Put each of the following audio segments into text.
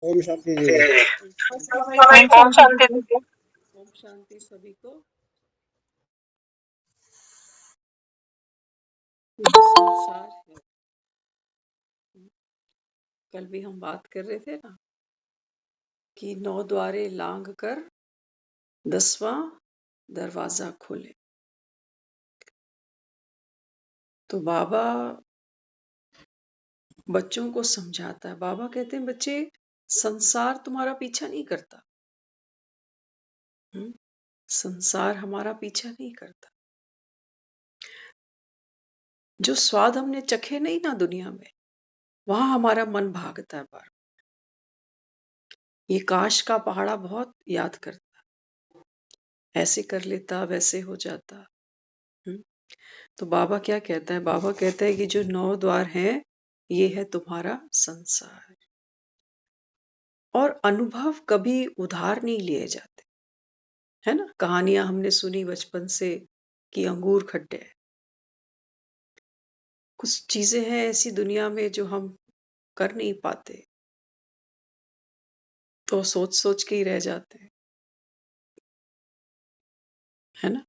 ओम शांति जी। ओम शांति दीदी। ओम शांति सभी को। ये जो संसार है, कल भी हम बात कर रहे थे ना कि 9 द्वारे लांघ कर 10वां दरवाजा खोले। तो बाबा बच्चों को समझाता है। बाबा कहते हैं बच्चे, संसार तुम्हारा पीछा नहीं करता। संसार हमारा पीछा नहीं करता। जो स्वाद हमने चखे नहीं ना दुनिया में, वहां हमारा मन भागता है बार। ये काश का पहाड़ा बहुत याद करता, ऐसे कर लेता वैसे हो जाता। हम्म, तो बाबा क्या कहता है? बाबा कहता है कि जो 9 द्वार हैं, ये है तुम्हारा संसार। और अनुभव कभी उधार नहीं लिए जाते, है ना? कहानियां हमने सुनी बचपन से कि अंगूर खट्टे हैं। कुछ चीजें हैं ऐसी दुनिया में जो हम कर नहीं पाते, तो सोच सोच के ही रह जाते हैं, है ना?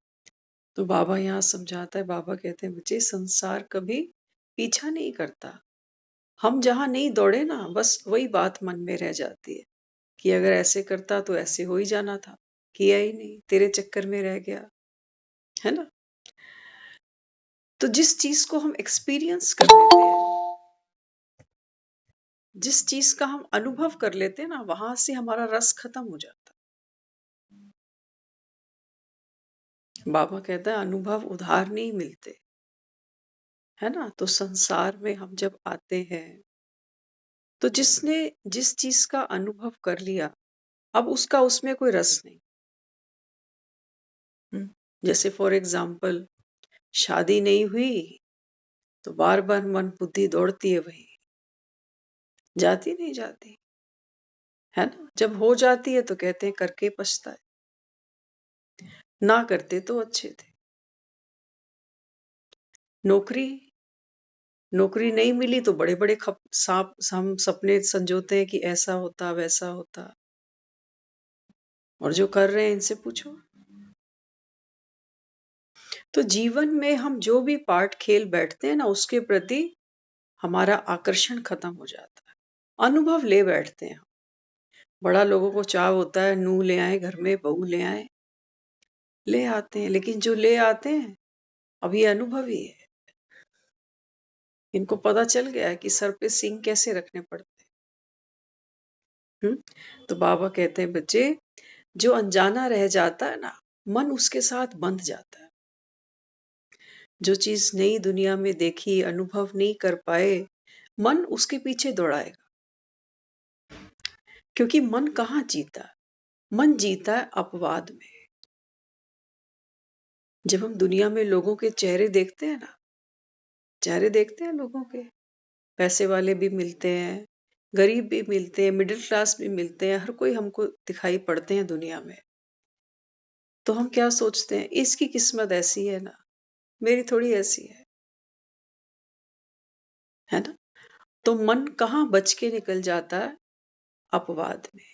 तो बाबा यहाँ समझाता है। बाबा कहते हैं बच्चे, संसार कभी पीछा नहीं करता। हम जहां नहीं दौड़े ना, बस वही बात मन में रह जाती है कि अगर ऐसे करता तो ऐसे हो ही जाना था, किया ही नहीं, तेरे चक्कर में रह गया, है ना? तो जिस चीज को हम एक्सपीरियंस कर लेते हैं, जिस चीज का हम अनुभव कर लेते हैं ना, वहां से हमारा रस खत्म हो जाता है। बाबा कहता है अनुभव उधार नहीं मिलते, है ना? तो संसार में हम जब आते हैं, तो जिसने जिस चीज का अनुभव कर लिया, अब उसका उसमें कोई रस नहीं। जैसे फॉर एग्जाम्पल, शादी नहीं हुई तो बार बार मन बुद्धि दौड़ती है, वही जाती नहीं जाती, है ना? जब हो जाती है तो कहते हैं करके पछताए, ना करते तो अच्छे थे। नौकरी नौकरी नहीं मिली तो बड़े बड़े सांप हम सपने संजोते हैं कि ऐसा होता वैसा होता, और जो कर रहे हैं इनसे पूछो। तो जीवन में हम जो भी पार्ट खेल बैठते हैं ना, उसके प्रति हमारा आकर्षण खत्म हो जाता है, अनुभव ले बैठते हैं। बड़ा लोगों को चाव होता है, नूह ले आए घर में, बहू ले आए, ले आते हैं, लेकिन जो ले आते हैं अब ये अनुभव ही है। इनको पता चल गया है कि सर पे सींग कैसे रखने पड़ते हैं। तो बाबा कहते हैं बच्चे, जो अनजाना रह जाता है ना, मन उसके साथ बंध जाता है। जो चीज नई दुनिया में देखी, अनुभव नहीं कर पाए, मन उसके पीछे दौड़ाएगा। क्योंकि मन कहाँ जीता? मन जीता है अपवाद में। जब हम दुनिया में लोगों के चेहरे देखते हैं ना, चेहरे देखते हैं लोगों के, पैसे वाले भी मिलते हैं, गरीब भी मिलते हैं, मिडिल क्लास भी मिलते हैं, हर कोई हमको दिखाई पड़ते हैं दुनिया में। तो हम क्या सोचते हैं, इसकी किस्मत ऐसी है ना, मेरी थोड़ी ऐसी है ना? तो मन कहाँ बच के निकल जाता है? अपवाद में।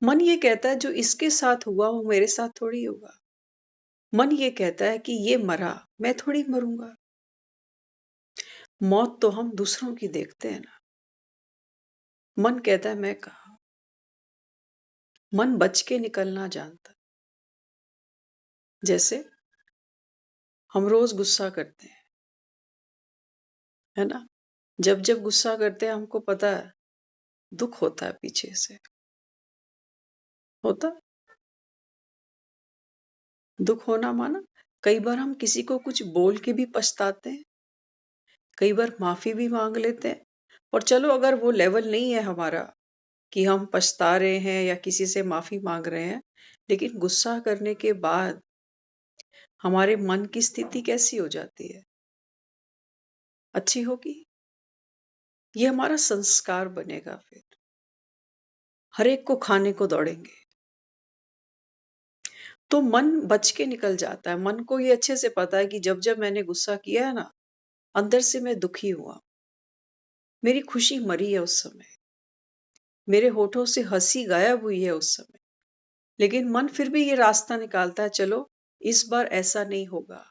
मन ये कहता है जो इसके साथ हुआ वो मेरे साथ थोड़ी होगा। मन ये कहता है कि ये मरा, मैं थोड़ी मरूंगा। मौत तो हम दूसरों की देखते हैं ना, मन कहता है मैं कहा। मन बच के निकलना जानता। जैसे हम रोज गुस्सा करते हैं, है ना? जब जब गुस्सा करते हैं हमको पता है दुख होता है पीछे से, होता है। दुख होना माना, कई बार हम किसी को कुछ बोल के भी पछताते हैं, कई बार माफी भी मांग लेते हैं। और चलो अगर वो लेवल नहीं है हमारा कि हम पछता रहे हैं या किसी से माफी मांग रहे हैं, लेकिन गुस्सा करने के बाद हमारे मन की स्थिति कैसी हो जाती है? अच्छी होगी। ये हमारा संस्कार बनेगा। फिर हर एक को खाने को दौड़ेंगे, तो मन बच के निकल जाता है। मन को ये अच्छे से पता है कि जब जब मैंने गुस्सा किया है ना, अंदर से मैं दुखी हुआ, मेरी खुशी मरी है उस समय। मेरे होठों से हंसी गायब हुई है उस समय, लेकिन मन फिर भी ये रास्ता निकालता है, चलो इस बार ऐसा नहीं होगा,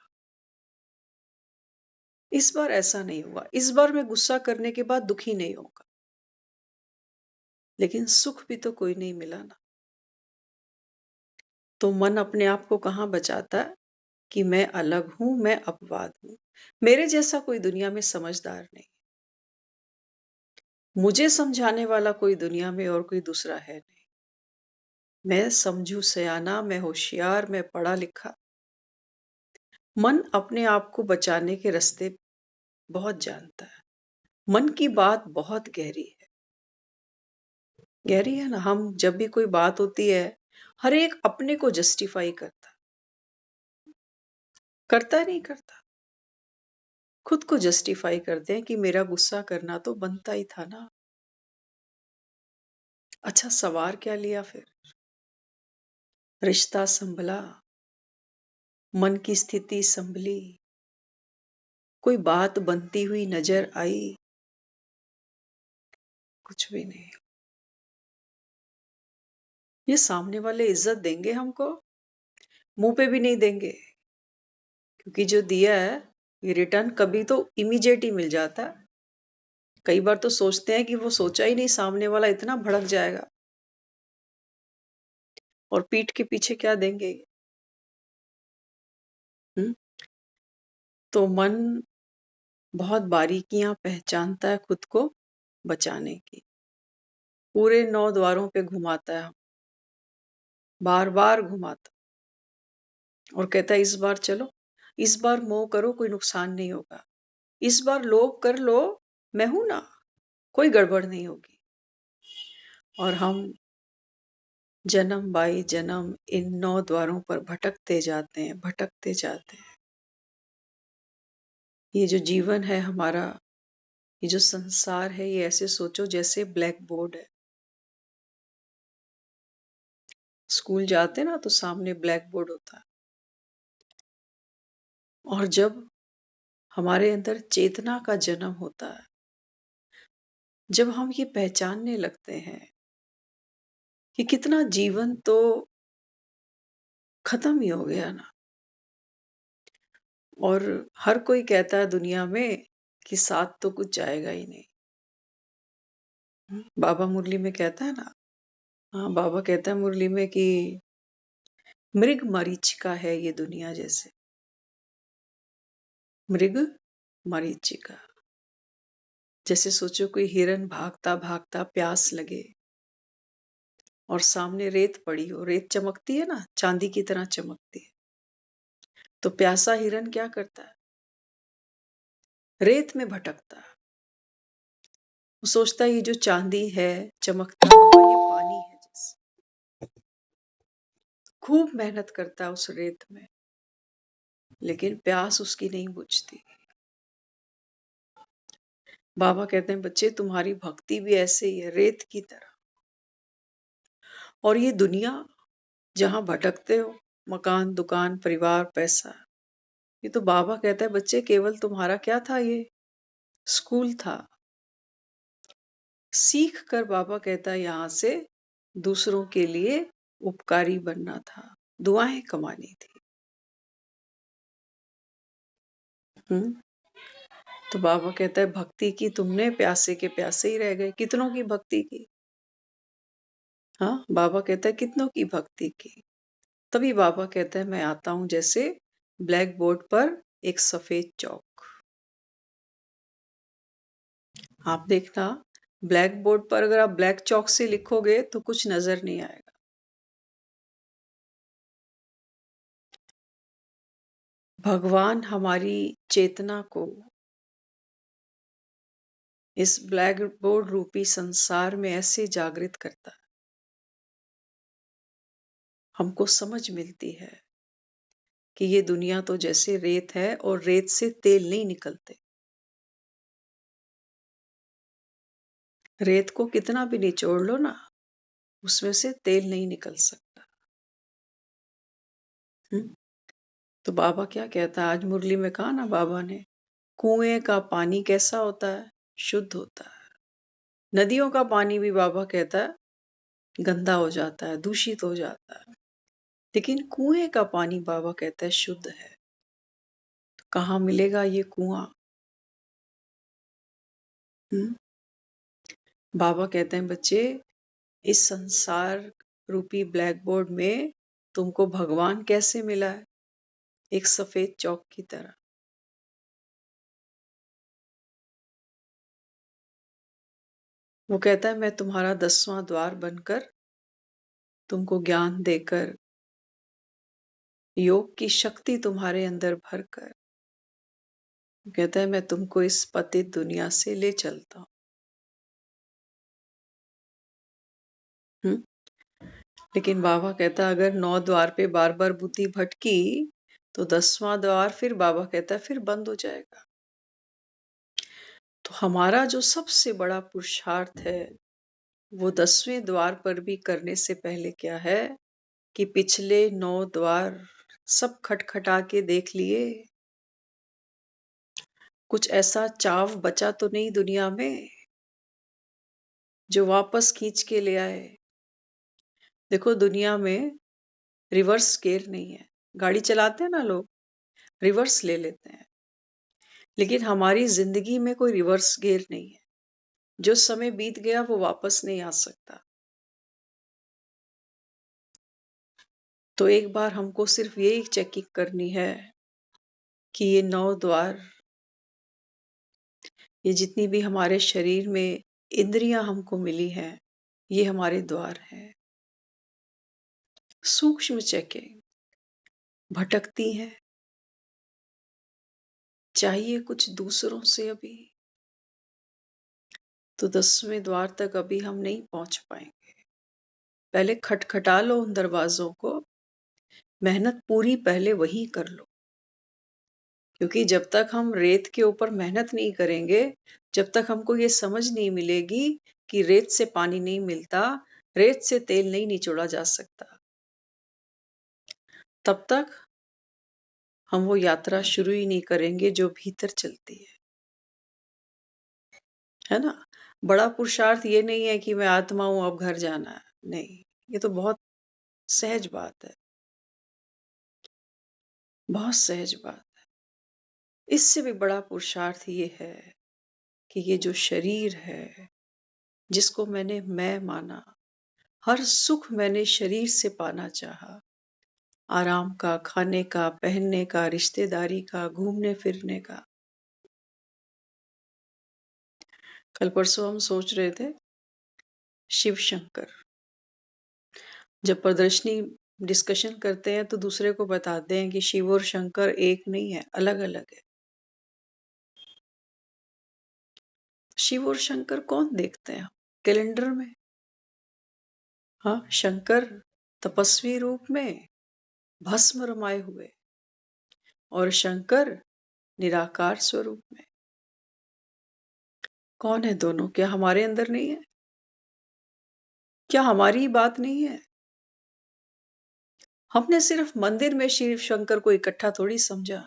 इस बार ऐसा नहीं होगा, इस बार मैं गुस्सा करने के बाद दुखी नहीं होगा। लेकिन सुख भी तो कोई नहीं मिला ना। तो मन अपने आप को कहाँ बचाता है कि मैं अलग हूं, मैं अपवाद हूं, मेरे जैसा कोई दुनिया में समझदार नहीं, मुझे समझाने वाला कोई दुनिया में और कोई दूसरा है नहीं। मैं समझू सयाना, मैं होशियार, मैं पढ़ा लिखा। मन अपने आप को बचाने के रास्ते बहुत जानता है। मन की बात बहुत गहरी है, गहरी है ना। हम जब भी कोई बात होती है, हर एक अपने को जस्टिफाई करता है नहीं करता, खुद को जस्टिफाई करते हैं कि मेरा गुस्सा करना तो बनता ही था ना। अच्छा, सवार क्या लिया फिर? रिश्ता संभला, मन की स्थिति संभली, कोई बात बनती हुई नजर आई? कुछ भी नहीं। ये सामने वाले इज्जत देंगे हमको? मुंह पे भी नहीं देंगे, क्योंकि जो दिया है ये रिटर्न कभी तो इमीडिएट ही मिल जाता है। कई बार तो सोचते हैं कि वो सोचा ही नहीं सामने वाला इतना भड़क जाएगा, और पीठ के पीछे क्या देंगे। हम्म? तो मन बहुत बारीकियां पहचानता है खुद को बचाने की। पूरे 9 द्वारों पे घुमाता है, बार बार घुमाता, और कहता है इस बार चलो, इस बार मोह करो, कोई नुकसान नहीं होगा, इस बार लोभ कर लो, मैं हूं ना, कोई गड़बड़ नहीं होगी। और हम जन्म बाई जन्म इन 9 द्वारों पर भटकते जाते हैं, भटकते जाते हैं। ये जो जीवन है हमारा, ये जो संसार है, ये ऐसे सोचो जैसे ब्लैक बोर्ड है। स्कूल जाते ना तो सामने ब्लैक बोर्ड होता है, और जब हमारे अंदर चेतना का जन्म होता है, जब हम ये पहचानने लगते हैं कि कितना जीवन तो खत्म ही हो गया ना, और हर कोई कहता है दुनिया में कि साथ तो कुछ जाएगा ही नहीं। बाबा मुरली में कहता है ना, हाँ बाबा कहता है मुरली में कि मृग मरीचिका है ये दुनिया, जैसे मृग मरीचिका। जैसे सोचो कोई हिरन भागता भागता प्यास लगे, और सामने रेत पड़ी हो, रेत चमकती है ना, चांदी की तरह चमकती है। तो प्यासा हिरन क्या करता है? रेत में भटकता है। वो सोचता है ये जो चांदी है चमकता हुआ, ये पानी है जैसे। खूब मेहनत करता है उस रेत में, लेकिन प्यास उसकी नहीं बुझती। बाबा कहते हैं बच्चे तुम्हारी भक्ति भी ऐसे ही है, रेत की तरह। और ये दुनिया जहां भटकते हो, मकान दुकान परिवार पैसा, ये तो बाबा कहता है बच्चे केवल तुम्हारा क्या था, ये स्कूल था। सीख कर बाबा कहता है यहां से दूसरों के लिए उपकारी बनना था, दुआएं कमानी थी। हम्म। तो बाबा कहता है भक्ति की तुमने, प्यासे के प्यासे ही रह गए। कितनों की भक्ति की? हाँ, बाबा कहता है कितनों की भक्ति की। तभी बाबा कहता है मैं आता हूं जैसे ब्लैक बोर्ड पर एक सफेद चौक। आप देखना, ब्लैक बोर्ड पर अगर आप ब्लैक चौक से लिखोगे तो कुछ नजर नहीं आएगा। भगवान हमारी चेतना को इस ब्लैक बोर्ड रूपी संसार में ऐसे जागृत करता है, हमको समझ मिलती है कि ये दुनिया तो जैसे रेत है, और रेत से तेल नहीं निकलते। रेत को कितना भी निचोड़ लो ना, उसमें से तेल नहीं निकल सकता। हम्म? तो बाबा क्या कहता है, आज मुरली में कहा ना बाबा ने, कुएं का पानी कैसा होता है? शुद्ध होता है। नदियों का पानी भी बाबा कहता है गंदा हो जाता है, दूषित हो जाता है, लेकिन कुएं का पानी बाबा कहता है शुद्ध है। तो कहाँ मिलेगा ये कुआं? हम्म? बाबा कहते हैं बच्चे, इस संसार रूपी ब्लैक बोर्ड में तुमको भगवान कैसे मिला है? एक सफेद चौक की तरह। वो कहता है मैं तुम्हारा 10वां द्वार बनकर तुमको ज्ञान देकर योग की शक्ति तुम्हारे अंदर भरकर कहता है मैं तुमको इस पतित दुनिया से ले चलता हूं। लेकिन बाबा कहता है अगर 9 द्वार पे बार बार बुद्धि भटकी तो 10वां द्वार फिर बाबा कहता है फिर बंद हो जाएगा। तो हमारा जो सबसे बड़ा पुरुषार्थ है वो 10वें द्वार पर भी करने से पहले क्या है कि पिछले 9 द्वार सब खटखटा के देख लिए। कुछ ऐसा चाव बचा तो नहीं दुनिया में जो वापस खींच के ले आए। देखो दुनिया में रिवर्स गियर नहीं है। गाड़ी चलाते हैं ना लोग, रिवर्स ले लेते हैं, लेकिन हमारी जिंदगी में कोई रिवर्स गियर नहीं है। जो समय बीत गया वो वापस नहीं आ सकता। तो एक बार हमको सिर्फ यही चेकिंग करनी है कि ये 9 द्वार, ये जितनी भी हमारे शरीर में इंद्रियां हमको मिली हैं, ये हमारे द्वार हैं। सूक्ष्म चेकिंग, भटकती हैं, चाहिए कुछ दूसरों से अभी, तो 10वें द्वार तक अभी हम नहीं पहुंच पाएंगे। पहले खटखटा लो उन दरवाजों को, मेहनत पूरी पहले वही कर लो। क्योंकि जब तक हम रेत के ऊपर मेहनत नहीं करेंगे, जब तक हमको ये समझ नहीं मिलेगी कि रेत से पानी नहीं मिलता, रेत से तेल नहीं निचोड़ा जा सकता, तब तक हम वो यात्रा शुरू ही नहीं करेंगे जो भीतर चलती है ना। बड़ा पुरुषार्थ ये नहीं है कि मैं आत्मा हूं अब घर जाना है, नहीं, ये तो बहुत सहज बात है, बहुत सहज बात। इससे भी बड़ा पुरुषार्थ ये है कि ये जो शरीर है जिसको मैंने मैं माना, हर सुख मैंने शरीर से पाना चाहा, आराम का, खाने का, पहनने का, रिश्तेदारी का, घूमने फिरने का। कल परसों हम सोच रहे थे शिव शंकर, जब प्रदर्शनी डिस्कशन करते हैं तो दूसरे को बताते हैं कि शिव और शंकर एक नहीं है, अलग अलग है। शिव और शंकर कौन देखते हैं? कैलेंडर में। हाँ, शंकर तपस्वी रूप में भस्म रमाए हुए और शंकर निराकार स्वरूप में। कौन है दोनों? क्या हमारे अंदर नहीं है? क्या हमारी ही बात नहीं है? हमने सिर्फ मंदिर में शिव शंकर को इकट्ठा थोड़ी समझा।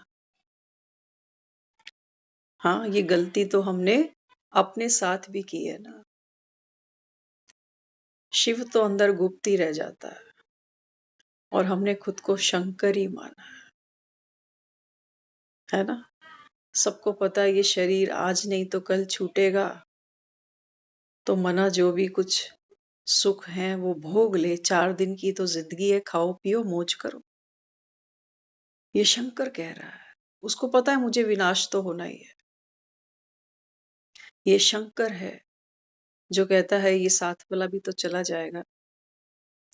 हाँ, ये गलती तो हमने अपने साथ भी की है ना। शिव तो अंदर गुप्त ही रह जाता है और हमने खुद को शंकर ही माना है ना। सबको पता है ये शरीर आज नहीं तो कल छूटेगा, तो मना जो भी कुछ सुख है वो भोग ले। 4 दिन की तो जिंदगी है, खाओ पियो मौज करो। ये शंकर कह रहा है, उसको पता है मुझे विनाश तो होना ही है। ये शंकर है जो कहता है ये साथ वाला भी तो चला जाएगा।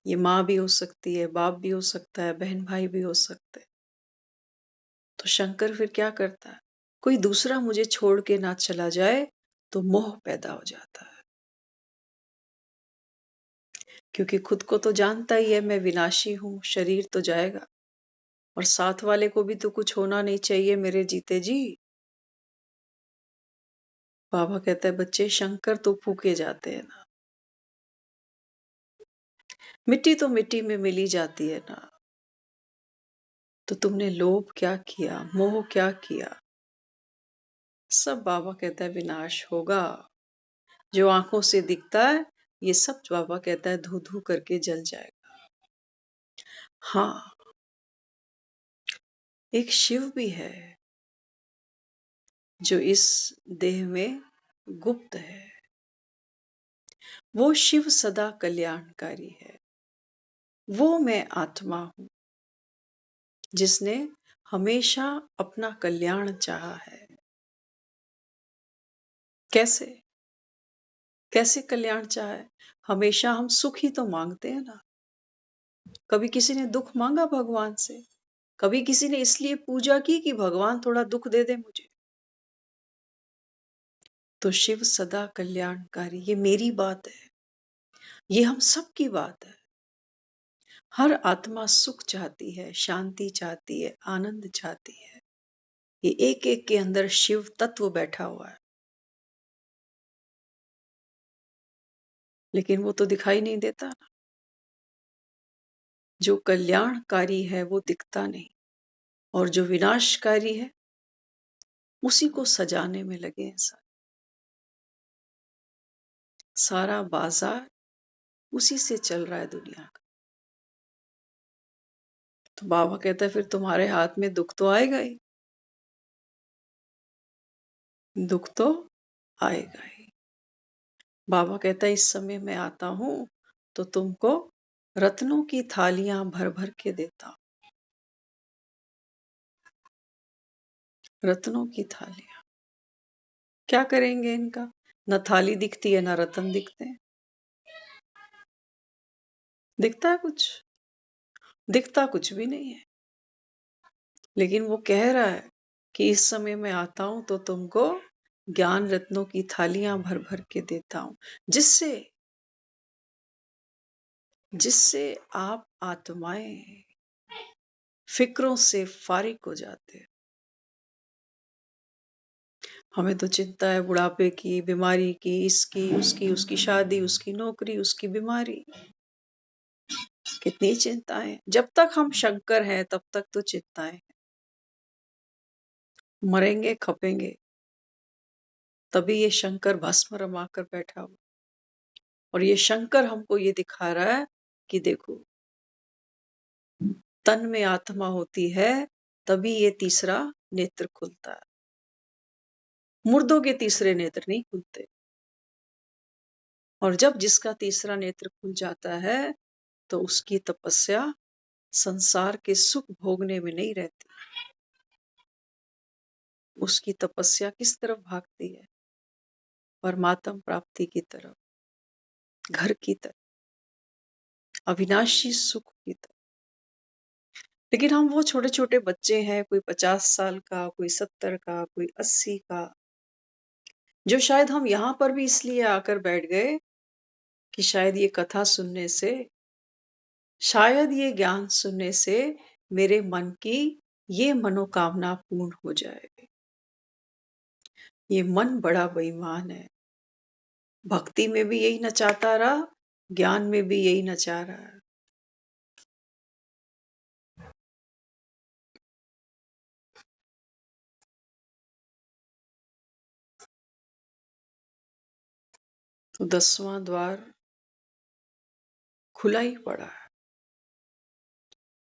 ये माँ भी हो सकती है, बाप भी हो सकता है, बहन भाई भी हो सकते हैं। तो शंकर फिर क्या करता है? कोई दूसरा मुझे छोड़ के ना चला जाए तो मोह पैदा हो जाता है, क्योंकि खुद को तो जानता ही है मैं विनाशी हूं, शरीर तो जाएगा और साथ वाले को भी तो कुछ होना नहीं चाहिए मेरे जीते जी। बाबा कहता है बच्चे शंकर तो फूके जाते हैं ना, मिट्टी तो मिट्टी में मिली जाती है ना। तो तुमने लोभ क्या किया, मोह क्या किया, सब बाबा कहता है विनाश होगा। जो आंखों से दिखता है ये सब बाबा कहता है धू धू करके जल जाएगा। हाँ, एक शिव भी है जो इस देह में गुप्त है। वो शिव सदा कल्याणकारी है। वो मैं आत्मा हूं जिसने हमेशा अपना कल्याण चाहा है। कैसे कैसे कल्याण चाहा है? हमेशा हम सुख ही तो मांगते हैं ना। कभी किसी ने दुख मांगा भगवान से? कभी किसी ने इसलिए पूजा की कि भगवान थोड़ा दुख दे दे मुझे? तो शिव सदा कल्याणकारी, ये मेरी बात है, ये हम सब की बात है। हर आत्मा सुख चाहती है, शांति चाहती है, आनंद चाहती है। ये एक एक के अंदर शिव तत्व बैठा हुआ है, लेकिन वो तो दिखाई नहीं देता ना। जो कल्याणकारी है वो दिखता नहीं, और जो विनाशकारी है उसी को सजाने में लगे हैं सब। सारा बाजार उसी से चल रहा है दुनिया का। तो बाबा कहता है फिर तुम्हारे हाथ में दुख तो आएगा ही, दुख तो आएगा ही। बाबा कहता है इस समय मैं आता हूं तो तुमको रत्नों की थालियां भर भर के देता हूं। रत्नों की थालियां क्या करेंगे इनका? न थाली दिखती है, न रत्न दिखते हैं। दिखता है कुछ? दिखता कुछ भी नहीं है। लेकिन वो कह रहा है कि इस समय मैं आता हूं तो तुमको ज्ञान रत्नों की थालियां भर भर के देता हूं, जिससे जिससे आप आत्माएं फिक्रों से फारिग हो जाते हैं। हमें तो चिंता है बुढ़ापे की, बीमारी की, इसकी उसकी, उसकी शादी, उसकी नौकरी, उसकी बीमारी, कितनी चिंताएं। जब तक हम शंकर हैं तब तक तो चिंताएं। मरेंगे खपेंगे तभी ये शंकर भस्म रमा कर बैठा हुआ, और ये शंकर हमको ये दिखा रहा है कि देखो तन में आत्मा होती है तभी ये तीसरा नेत्र खुलता है। मुर्दों के तीसरे नेत्र नहीं खुलते। और जब जिसका तीसरा नेत्र खुल जाता है तो उसकी तपस्या संसार के सुख भोगने में नहीं रहती। उसकी तपस्या किस तरफ भागती है? परमात्म प्राप्ति की तरफ, घर की तरफ, अविनाशी सुख की तरफ। लेकिन हम वो छोटे छोटे बच्चे हैं, कोई 50 साल का, कोई 70 का, कोई 80 का, जो शायद हम यहाँ पर भी इसलिए आकर बैठ गए कि शायद ये कथा सुनने से, शायद ये ज्ञान सुनने से मेरे मन की ये मनोकामना पूर्ण हो जाए। ये मन बड़ा बेईमान है। भक्ति में भी यही नचाता रहा, ज्ञान में भी यही नचा रहा है। तो 10वां द्वार खुला ही पड़ा है,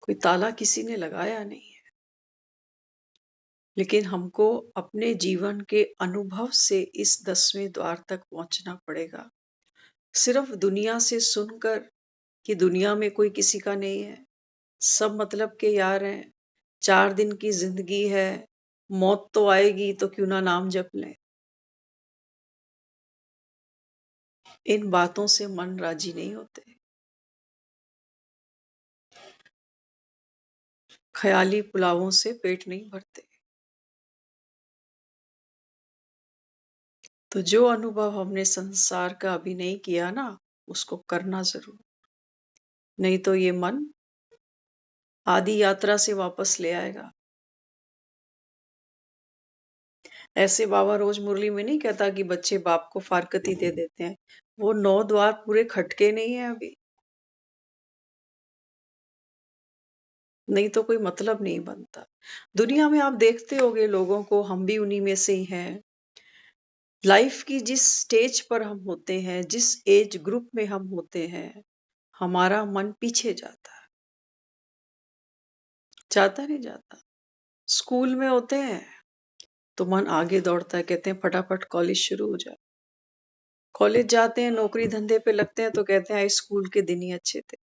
कोई ताला किसी ने लगाया नहीं है। लेकिन हमको अपने जीवन के अनुभव से इस 10वें द्वार तक पहुंचना पड़ेगा। सिर्फ दुनिया से सुनकर कि दुनिया में कोई किसी का नहीं है, सब मतलब के यार हैं, 4 दिन की जिंदगी है, मौत तो आएगी तो क्यों ना नाम जप लें। इन बातों से मन राजी नहीं होते। ख्याली पुलावों से पेट नहीं भरते। तो जो अनुभव हमने संसार का अभी नहीं किया ना, उसको करना जरूर, नहीं तो ये मन आदि यात्रा से वापस ले आएगा। ऐसे बाबा रोज मुरली में नहीं कहता कि बच्चे बाप को फारकती दे देते हैं। वो 9 द्वार पूरे खटके नहीं है अभी, नहीं तो कोई मतलब नहीं बनता। दुनिया में आप देखते होंगे लोगों को, हम भी उन्हीं में से ही हैं, लाइफ की जिस स्टेज पर हम होते हैं, जिस एज ग्रुप में हम होते हैं, हमारा मन पीछे जाता नहीं जाता। स्कूल में होते हैं तो मन आगे दौड़ता है, कहते हैं फटाफट कॉलेज शुरू हो जाए। कॉलेज जाते हैं, नौकरी धंधे पे लगते हैं तो कहते हैं स्कूल के दिन ही अच्छे थे।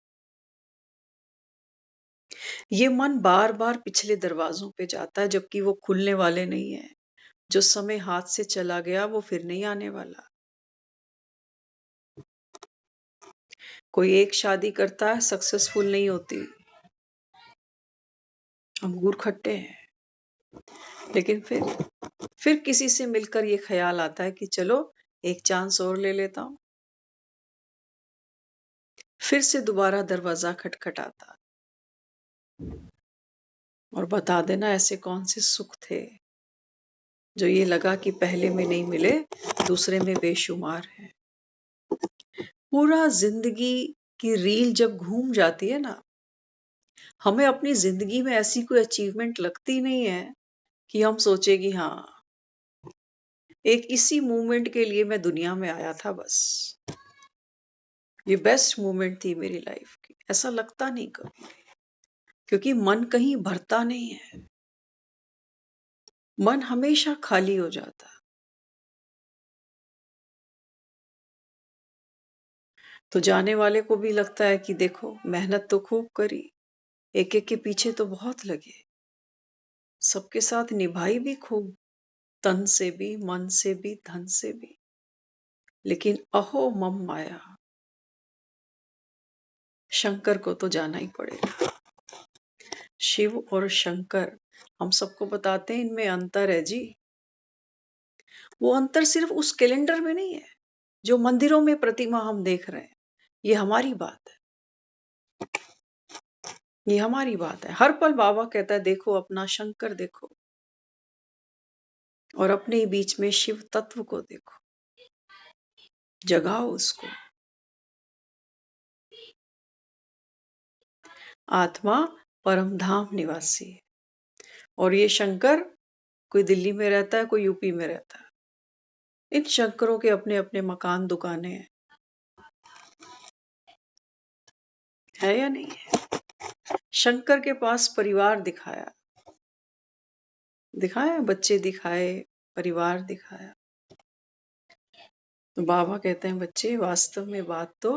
ये मन बार बार पिछले दरवाजों पे जाता है, जबकि वो खुलने वाले नहीं है। जो समय हाथ से चला गया वो फिर नहीं आने वाला। कोई एक शादी करता है, सक्सेसफुल नहीं होती, अंगूर खट्टे हैं। लेकिन फिर किसी से मिलकर ये ख्याल आता है कि चलो एक चांस और ले लेता हूं। फिर से दोबारा दरवाजा खटखटाता और बता देना ऐसे कौन से सुख थे जो ये लगा कि पहले में नहीं मिले, दूसरे में बेशुमार है। पूरा जिंदगी की रील जब घूम जाती है ना, हमें अपनी जिंदगी में ऐसी कोई अचीवमेंट लगती नहीं है कि हम सोचे कि हाँ, एक इसी मूवमेंट के लिए मैं दुनिया में आया था, बस ये बेस्ट मूवमेंट थी मेरी लाइफ की। ऐसा लगता नहीं कभी, क्योंकि मन कहीं भरता नहीं है, मन हमेशा खाली हो जाता। तो जाने वाले को भी लगता है कि देखो मेहनत तो खूब करी, एक एक के पीछे तो बहुत लगे, सबके साथ निभाई भी खूब, तन से भी, मन से भी, धन से भी, लेकिन अहो मम माया, शंकर को तो जाना ही पड़ेगा। शिव और शंकर हम सबको बताते हैं इनमें अंतर है जी। वो अंतर सिर्फ उस कैलेंडर में नहीं है जो मंदिरों में प्रतिमा हम देख रहे हैं। ये हमारी बात है, ये हमारी बात है। हर पल बाबा कहता है देखो अपना शंकर देखो, और अपने ही बीच में शिव तत्व को देखो, जगाओ उसको। आत्मा परम धाम निवासी है, और ये शंकर कोई दिल्ली में रहता है, कोई यूपी में रहता है। इन शंकरों के अपने अपने मकान दुकानें हैं, है या नहीं है? शंकर के पास परिवार दिखाया, बच्चे दिखाए, परिवार दिखाया। तो बाबा कहते हैं बच्चे वास्तव में बात तो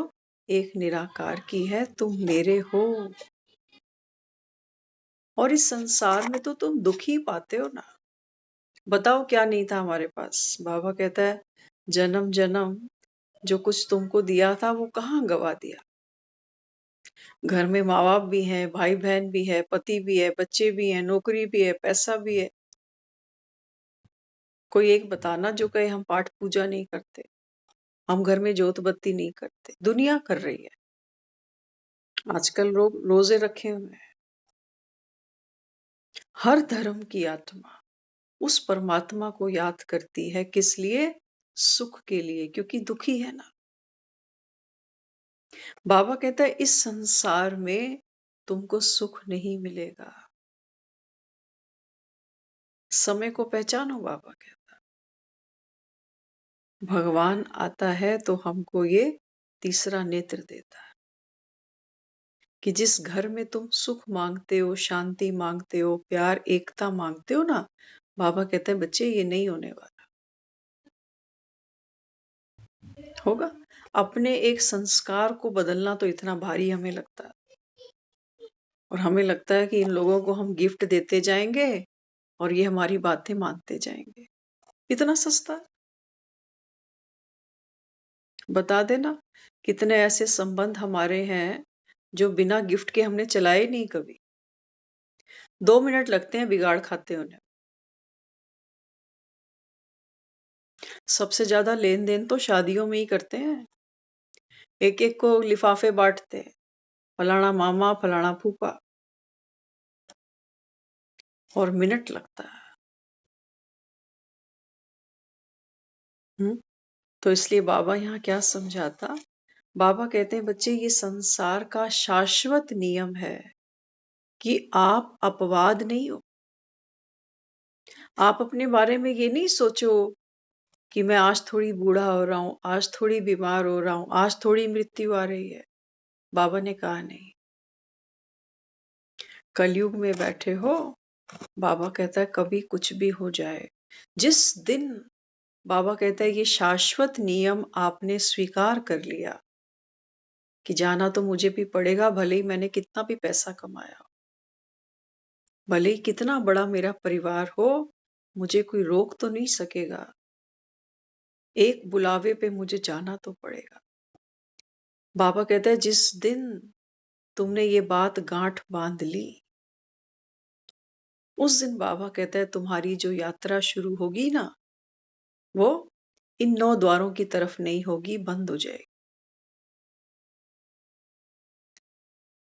एक निराकार की है, तुम मेरे हो, और इस संसार में तो तुम दुख ही पाते हो ना। बताओ क्या नहीं था हमारे पास। बाबा कहता है जन्म जन्म जो कुछ तुमको दिया था वो कहाँ गवा दिया। घर में माँ बाप भी हैं, भाई बहन भी है, पति भी है, बच्चे भी हैं, नौकरी भी है, पैसा भी है। कोई एक बताना जो कहे हम पाठ पूजा नहीं करते, हम घर में जोत बत्ती नहीं करते। दुनिया कर रही है, आजकल लोग रोजे रखे हुए हैं। हर धर्म की आत्मा उस परमात्मा को याद करती है, किस लिए? सुख के लिए, क्योंकि दुखी है ना। बाबा कहता है इस संसार में तुमको सुख नहीं मिलेगा। समय को पहचानो, बाबा कहता। भगवान आता है तो हमको ये तीसरा नेत्र देता है कि जिस घर में तुम सुख मांगते हो, शांति मांगते हो, प्यार एकता मांगते हो ना, बाबा कहते हैं बच्चे ये नहीं होने वाला। होगा। अपने एक संस्कार को बदलना तो इतना भारी हमें लगता है, और हमें लगता है कि इन लोगों को हम गिफ्ट देते जाएंगे और ये हमारी बातें मानते जाएंगे। इतना सस्ता। बता देना कितने ऐसे संबंध हमारे हैं जो बिना गिफ्ट के हमने चलाए नहीं कभी। 2 मिनट लगते हैं बिगाड़ खाते होने। सबसे ज्यादा लेन देन तो शादियों में ही करते हैं, एक एक को लिफाफे बांटते हैं, फलाना मामा फलाना फूफा, और मिनट लगता है। तो इसलिए बाबा यहाँ क्या समझाता। बाबा कहते हैं बच्चे ये संसार का शाश्वत नियम है कि आप अपवाद नहीं हो। आप अपने बारे में ये नहीं सोचो कि मैं आज थोड़ी बूढ़ा हो रहा हूं, आज थोड़ी बीमार हो रहा हूं, आज थोड़ी मृत्यु आ रही है। बाबा ने कहा नहीं, कलयुग में बैठे हो। बाबा कहता है कभी कुछ भी हो जाए, जिस दिन बाबा कहता है ये शाश्वत नियम आपने स्वीकार कर लिया कि जाना तो मुझे भी पड़ेगा, भले ही मैंने कितना भी पैसा कमाया हो, भले ही कितना बड़ा मेरा परिवार हो, मुझे कोई रोक तो नहीं सकेगा। एक बुलावे पे मुझे जाना तो पड़ेगा। बाबा कहता है जिस दिन तुमने ये बात गांठ बांध ली, उस दिन बाबा कहता है तुम्हारी जो यात्रा शुरू होगी ना, वो इन 9 द्वारों की तरफ नहीं होगी, बंद हो जाएगी।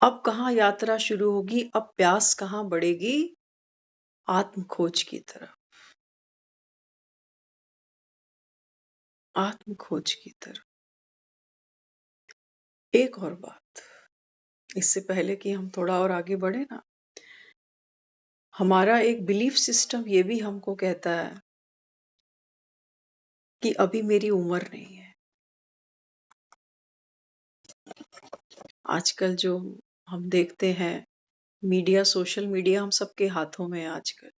अब कहाँ यात्रा शुरू होगी, अब प्यास कहाँ बढ़ेगी, आत्म खोज की तरफ, आत्म खोज की तरफ। एक और बात, इससे पहले कि हम थोड़ा और आगे बढ़े ना, हमारा एक बिलीफ सिस्टम ये भी हमको कहता है कि अभी मेरी उम्र नहीं है। आजकल जो हम देखते हैं मीडिया, सोशल मीडिया हम सबके हाथों में है आजकल।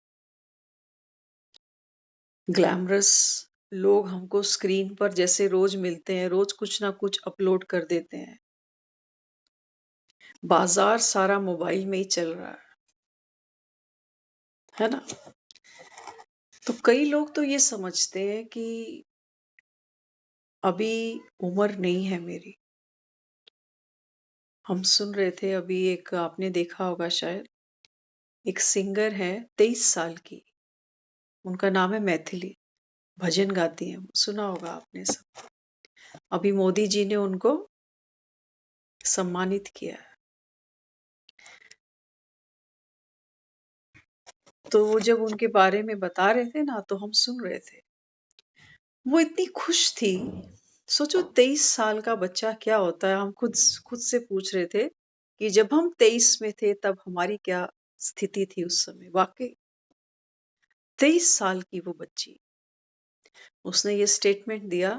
ग्लैमरस लोग हमको स्क्रीन पर जैसे रोज मिलते हैं, रोज कुछ ना कुछ अपलोड कर देते हैं। बाजार सारा मोबाइल में ही चल रहा है ना? तो कई लोग तो ये समझते हैं कि अभी उम्र नहीं है मेरी। हम सुन रहे थे अभी, एक आपने देखा होगा शायद, एक सिंगर है 23 साल की, उनका नाम है मैथिली, भजन गाती हैं, सुना होगा आपने सब। अभी मोदी जी ने उनको सम्मानित किया है। तो वो जब उनके बारे में बता रहे थे ना, तो हम सुन रहे थे, वो इतनी खुश थी। सोचो 23 साल का बच्चा क्या होता है। हम खुद खुद से पूछ रहे थे कि जब हम 23 में थे तब हमारी क्या स्थिति थी उस समय। वाकई 23 साल की वो बच्ची, उसने ये स्टेटमेंट दिया,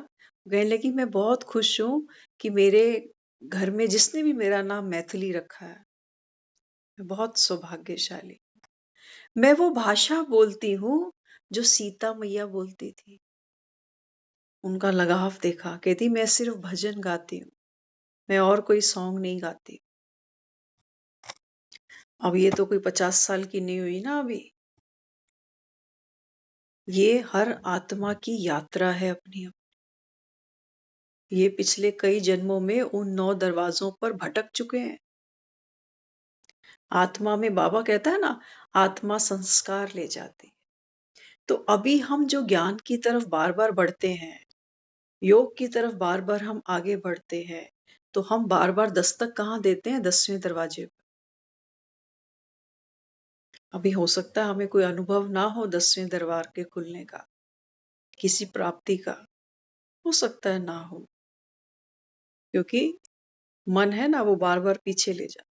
कहने लगी मैं बहुत खुश हूं कि मेरे घर में जिसने भी मेरा नाम मैथिली रखा है, मैं बहुत सौभाग्यशाली। मैं वो भाषा बोलती हूँ जो सीता मैया बोलती थी। उनका लगाव देखा, कहती मैं सिर्फ भजन गाती हूँ, मैं और कोई सॉन्ग नहीं गाती। अब ये तो कोई 50 साल की नहीं हुई ना अभी। ये हर आत्मा की यात्रा है अपनी। ये पिछले कई जन्मों में उन 9 दरवाजों पर भटक चुके हैं। आत्मा में बाबा कहता है ना, आत्मा संस्कार ले जाती है। तो अभी हम जो ज्ञान की तरफ बार बार बढ़ते हैं, योग की तरफ बार बार हम आगे बढ़ते हैं, तो हम बार बार दस्तक कहाँ देते हैं? 10वें दरवाजे पर। अभी हो सकता है हमें कोई अनुभव ना हो 10वें दरबार के खुलने का, किसी प्राप्ति का, हो सकता है ना हो, क्योंकि मन है ना, वो बार बार पीछे ले जाता।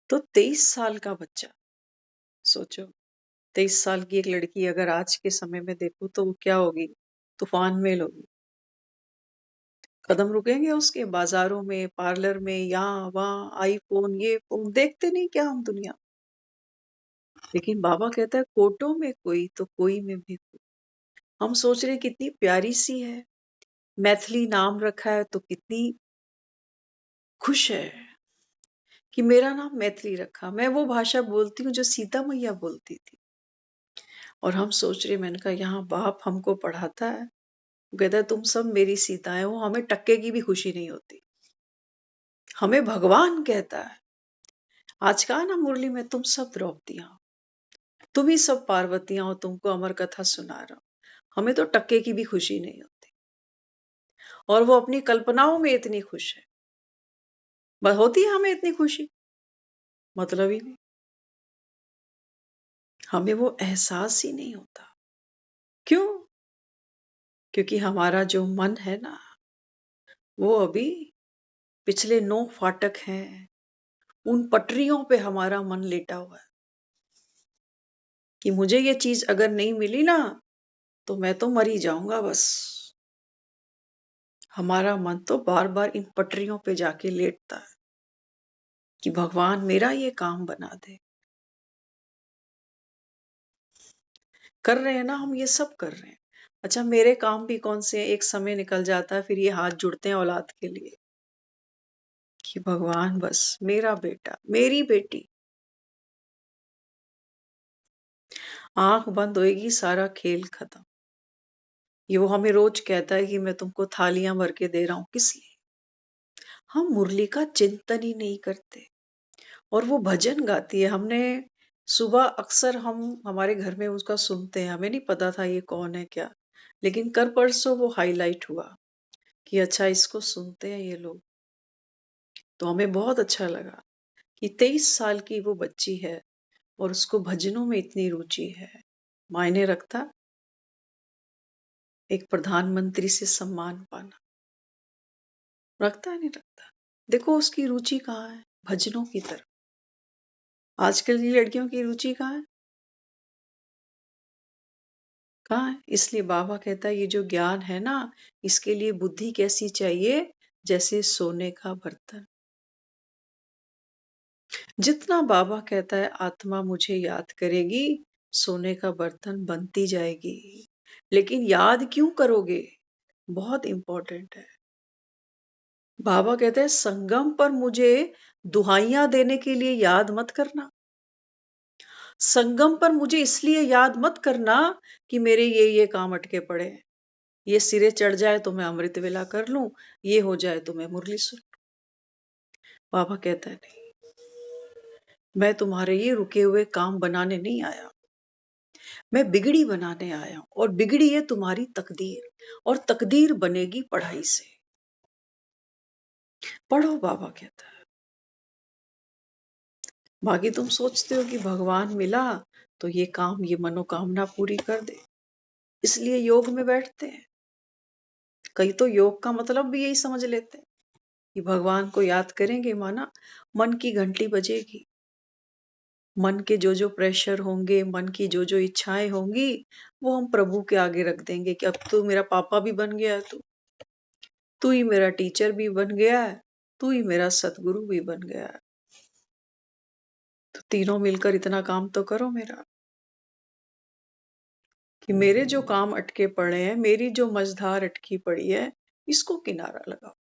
तो 23 साल का बच्चा, सोचो 23 साल की एक लड़की अगर आज के समय में देखो तो वो क्या होगी? तूफान मेल होगी। कदम रुकेंगे उसके? बाजारों में, पार्लर में, यहाँ वहां, आईफोन, ये फोन देखते नहीं क्या हम दुनिया। लेकिन बाबा कहता है कोटों में कोई तो कोई में भी कोई। हम सोच रहे कितनी प्यारी सी है, मैथिली नाम रखा है तो कितनी खुश है कि मेरा नाम मैथिली रखा, मैं वो भाषा बोलती हूँ जो सीता मैया बोलती थी। और हम सोच रहे, मैंने कहा यहाँ बाप हमको पढ़ाता है, वो कहता है तुम सब मेरी सीताएं हो, हमें टक्के की भी खुशी नहीं होती। हमें भगवान कहता है, आज कहा ना मुरली में, तुम सब द्रौपदियां हो, तुम ही सब पार्वतियां हो, तुमको अमर कथा सुना रहा हूं। हमें तो टक्के की भी खुशी नहीं होती, और वो अपनी कल्पनाओं में इतनी खुश है। बस होती है हमें इतनी खुशी? मतलब ही नहीं, हमें वो एहसास ही नहीं होता। क्यों? क्योंकि हमारा जो मन है ना, वो अभी पिछले 9 फाटक हैं, उन पटरियों पे हमारा मन लेटा हुआ है कि मुझे ये चीज अगर नहीं मिली ना तो मैं तो मर ही जाऊंगा बस। हमारा मन तो बार बार इन पटरियों पे जाके लेटता है कि भगवान मेरा ये काम बना दे। कर रहे हैं ना, हम ये सब कर रहे हैं। अच्छा, मेरे काम भी कौन से हैं? एक समय निकल जाता है, फिर ये हाथ जुड़ते हैं औलाद के लिए कि भगवान बस मेरा बेटा, मेरी बेटी। आंख बंद होएगी, सारा खेल खत्म। ये वो हमें रोज कहता है कि मैं तुमको थालियां भर के दे रहा हूं, किस लिए? हम मुरली का चिंतन ही नहीं करते। और वो भजन गाती है, हमने सुबह अक्सर हम हमारे घर में उसका सुनते हैं, हमें नहीं पता था ये कौन है क्या, लेकिन कर परसों वो हाईलाइट हुआ कि अच्छा इसको सुनते हैं ये लोग। तो हमें बहुत अच्छा लगा कि 23 साल की वो बच्ची है और उसको भजनों में इतनी रुचि है। मायने रखता एक प्रधानमंत्री से सम्मान पाना? रखता है, नहीं रखता? देखो उसकी रुचि कहाँ है, भजनों की तरफ। आजकल की लड़कियों की रुचि कहाँ है? कहाँ है? इसलिए बाबा कहता है ये जो ज्ञान है ना, इसके लिए बुद्धि कैसी चाहिए? जैसे सोने का बर्तन। जितना बाबा कहता है आत्मा मुझे याद करेगी, सोने का बर्तन बनती जाएगी। लेकिन याद क्यों करोगे? बहुत इंपॉर्टेंट है। बाबा कहते हैं संगम पर मुझे दुहाइयां देने के लिए याद मत करना। संगम पर मुझे इसलिए याद मत करना कि मेरे ये काम अटके पड़े हैं। ये सिरे चढ़ जाए तो मैं अमृत वेला कर लूं, ये हो जाए तो मैं मुरली सुन लूं। बाबा कहता है नहीं, मैं तुम्हारे ये रुके हुए काम बनाने नहीं आया, मैं बिगड़ी बनाने आया हूं। और बिगड़ी है तुम्हारी तकदीर, और तकदीर बनेगी पढ़ाई से। पढ़ो, बाबा कहता है। बाकी तुम सोचते हो कि भगवान मिला तो ये काम, ये मनोकामना पूरी कर दे, इसलिए योग में बैठते हैं। कई तो योग का मतलब भी यही समझ लेते हैं कि भगवान को याद करेंगे, माना मन की घंटी बजेगी। मन के जो जो प्रेशर होंगे, मन की जो जो इच्छाएं होंगी, वो हम प्रभु के आगे रख देंगे कि अब तू मेरा पापा भी बन गया है, तू ही मेरा टीचर भी बन गया है, तू ही मेरा सतगुरु भी बन गया है। तो तीनों मिलकर इतना काम तो करो मेरा, कि मेरे जो काम अटके पड़े हैं, मेरी जो मझधार अटकी पड़ी है, इसको किनारा लगाओ।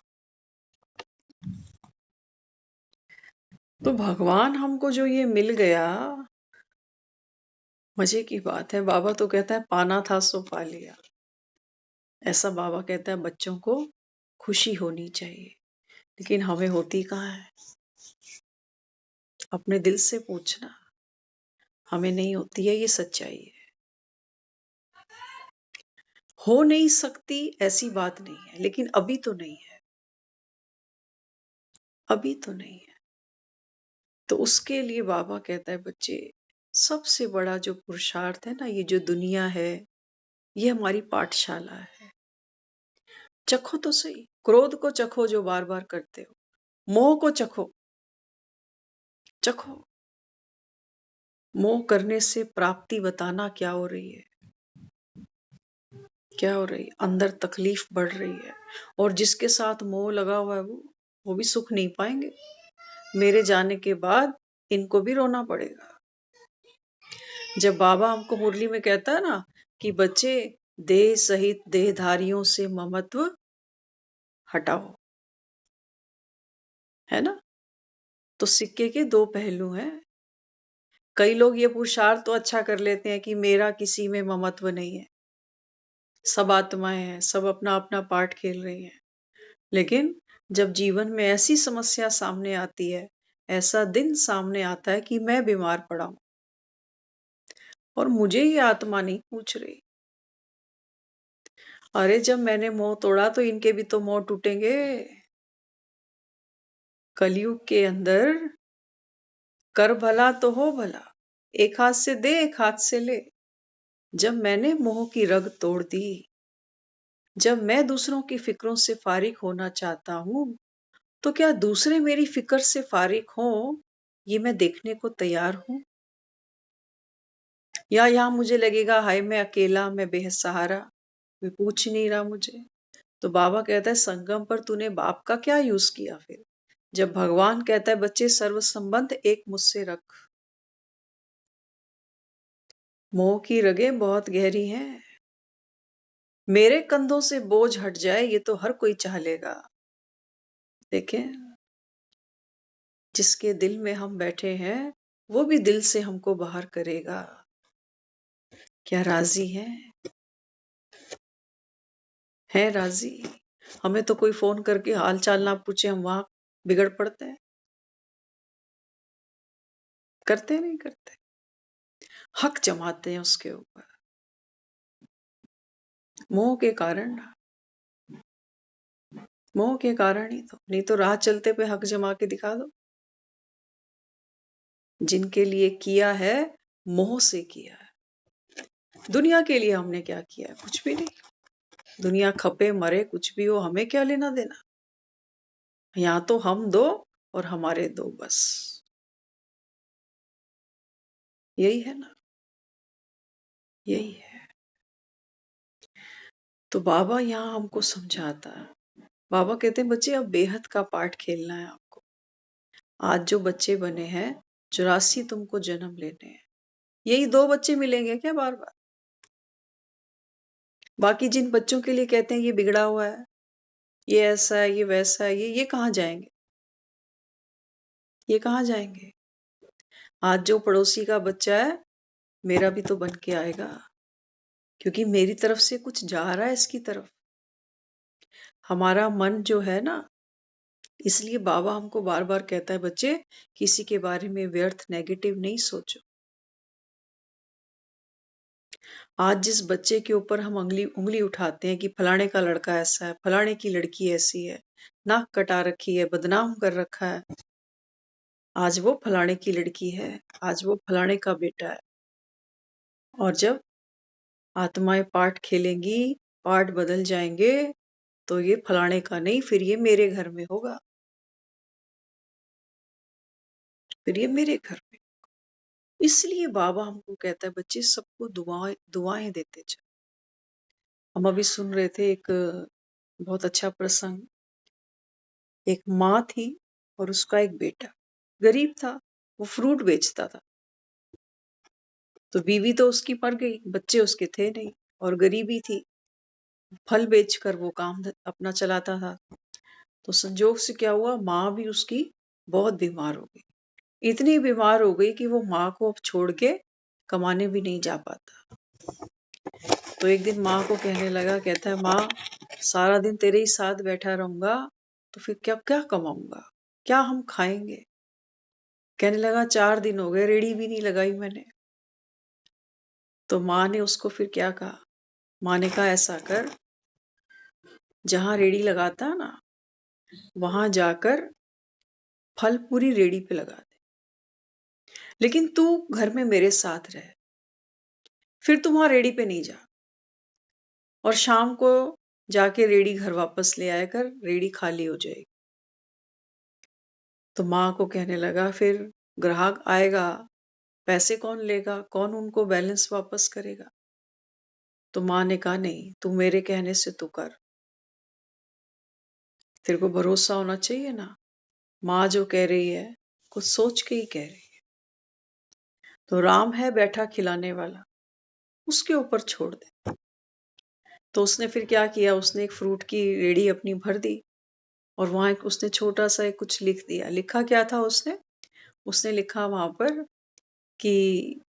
तो भगवान हमको जो ये मिल गया, मजे की बात है। बाबा तो कहता है पाना था सो पा लिया। ऐसा बाबा कहता है बच्चों को खुशी होनी चाहिए, लेकिन हमें होती कहाँ है? अपने दिल से पूछना, हमें नहीं होती है, ये सच्चाई है। हो नहीं सकती ऐसी बात नहीं है, लेकिन अभी तो नहीं है, अभी तो नहीं है। तो उसके लिए बाबा कहता है बच्चे, सबसे बड़ा जो पुरुषार्थ है ना, ये जो दुनिया है, ये हमारी पाठशाला है। चखो तो सही, क्रोध को चखो जो बार बार करते हो, मोह को चखो, चखो। मोह करने से प्राप्ति बताना क्या हो रही है? क्या हो रही है? अंदर तकलीफ बढ़ रही है। और जिसके साथ मोह लगा हुआ है वो भी सुख नहीं पाएंगे। मेरे जाने के बाद इनको भी रोना पड़ेगा। जब बाबा हमको मुरली में कहता है ना कि बच्चे, देह सहित देहधारियों से ममत्व हटाओ, है ना? तो सिक्के के दो पहलू हैं। कई लोग ये पुरुषार्थ तो अच्छा कर लेते हैं कि मेरा किसी में ममत्व नहीं है, सब आत्माएं हैं, सब अपना अपना पार्ट खेल रही हैं। लेकिन जब जीवन में ऐसी समस्या सामने आती है, ऐसा दिन सामने आता है कि मैं बीमार पड़ा हूं और मुझे ये आत्मा नहीं पूछ रही, अरे जब मैंने मोह तोड़ा तो इनके भी तो मोह टूटेंगे। कलयुग के अंदर कर भला तो हो भला, एक हाथ से दे एक हाथ से ले। जब मैंने मोह की रग तोड़ दी, जब मैं दूसरों की फिक्रों से फारिग होना चाहता हूं, तो क्या दूसरे मेरी फिक्र से फारिग हों, ये मैं देखने को तैयार हूं। या यहाँ मुझे लगेगा हाय मैं अकेला, मैं बेहद सहारा, कोई पूछ नहीं रहा मुझे। तो बाबा कहता है संगम पर तूने बाप का क्या यूज किया फिर, जब भगवान कहता है बच्चे सर्व संबंध एक मुझसे रख। मोह की रगें बहुत गहरी हैं, मेरे कंधों से बोझ हट जाए ये तो हर कोई चाह लेगा। देखें, जिसके दिल में हम बैठे हैं वो भी दिल से हमको बाहर करेगा। क्या राजी है राजी? हमें तो कोई फोन करके हाल चाल ना पूछे, हम वहां बिगड़ पड़ते हैं। करते नहीं करते, हक जमाते हैं उसके ऊपर, मोह के कारण। मोह के कारण ही तो, नहीं तो राह चलते पे हक जमा के दिखा दो। जिनके लिए किया है मोह से किया है। दुनिया के लिए हमने क्या किया है? कुछ भी नहीं। दुनिया खपे मरे कुछ भी हो, हमें क्या लेना देना। यहाँ तो हम दो और हमारे दो, बस यही है ना, यही है। तो बाबा यहाँ हमको समझाता है। बाबा कहते हैं बच्चे अब बेहद का पाठ खेलना है आपको। आज जो बच्चे बने हैं 84 तुमको जन्म लेने हैं, यही 2 बच्चे मिलेंगे क्या बार बार? बाकी जिन बच्चों के लिए कहते हैं ये बिगड़ा हुआ है, ये ऐसा है, ये वैसा है, ये कहाँ जाएंगे? ये कहाँ जाएंगे? आज जो पड़ोसी का बच्चा है मेरा भी तो बन के आएगा, क्योंकि मेरी तरफ से कुछ जा रहा है इसकी तरफ। हमारा मन जो है ना, इसलिए बाबा हमको बार बार कहता है बच्चे किसी के बारे में व्यर्थ नेगेटिव नहीं सोचो। आज जिस बच्चे के ऊपर हम उंगली उठाते हैं कि फलाने का लड़का ऐसा है, फलाने की लड़की ऐसी है, नाक कटा रखी है, बदनाम कर रखा है, आज वो फलाने की लड़की है, आज वो फलाने का बेटा है। और जब आत्माएं पाठ खेलेंगी, पाठ बदल जाएंगे, तो ये फलाने का नहीं, फिर ये मेरे घर में होगा, फिर ये मेरे घर में। इसलिए बाबा हमको कहता है बच्चे सबको दुआएं दुआएं देते जाओ। हम अभी सुन रहे थे एक बहुत अच्छा प्रसंग। एक माँ थी और उसका एक बेटा गरीब था, वो फ्रूट बेचता था। तो बीवी तो उसकी मर गई, बच्चे उसके थे नहीं और गरीबी थी, फल बेचकर वो काम अपना चलाता था। तो संजोग से क्या हुआ, माँ भी उसकी बहुत बीमार हो गई। इतनी बीमार हो गई कि वो माँ को अब छोड़ के कमाने भी नहीं जा पाता। तो एक दिन माँ को कहने लगा, कहता है माँ सारा दिन तेरे ही साथ बैठा रहूंगा तो फिर क्या क्या कमाऊंगा, क्या हम खाएंगे। कहने लगा 4 दिन हो गए रेड़ी भी नहीं लगाई मैंने। तो माँ ने उसको फिर क्या कहा, माँ ने कहा ऐसा कर, जहां रेड़ी लगाता है ना वहां जाकर फल पूरी रेड़ी पे लगा दे, लेकिन तू घर में मेरे साथ रह, फिर तू वहां रेड़ी पे नहीं जा, और शाम को जाके रेड़ी घर वापस ले आया कर, रेड़ी खाली हो जाएगी। तो माँ को कहने लगा फिर ग्राहक आएगा, पैसे कौन लेगा, कौन उनको बैलेंस वापस करेगा। तो माँ ने कहा नहीं, तू मेरे कहने से तू कर, तेरे को भरोसा होना चाहिए ना, माँ जो कह रही है कुछ सोच के ही कह रही है। तो राम है बैठा खिलाने वाला, उसके ऊपर छोड़ दे। तो उसने फिर क्या किया, उसने एक फ्रूट की रेड़ी अपनी भर दी और वहां एक उसने छोटा सा एक कुछ लिख दिया। लिखा क्या था उसने, उसने लिखा वहां पर कि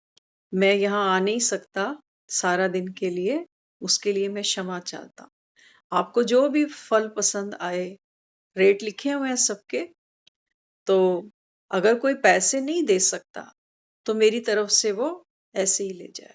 मैं यहाँ आ नहीं सकता सारा दिन के लिए, उसके लिए मैं क्षमा चाहता हूँ। आपको जो भी फल पसंद आए, रेट लिखे हुए हैं सबके, तो अगर कोई पैसे नहीं दे सकता तो मेरी तरफ से वो ऐसे ही ले जाए,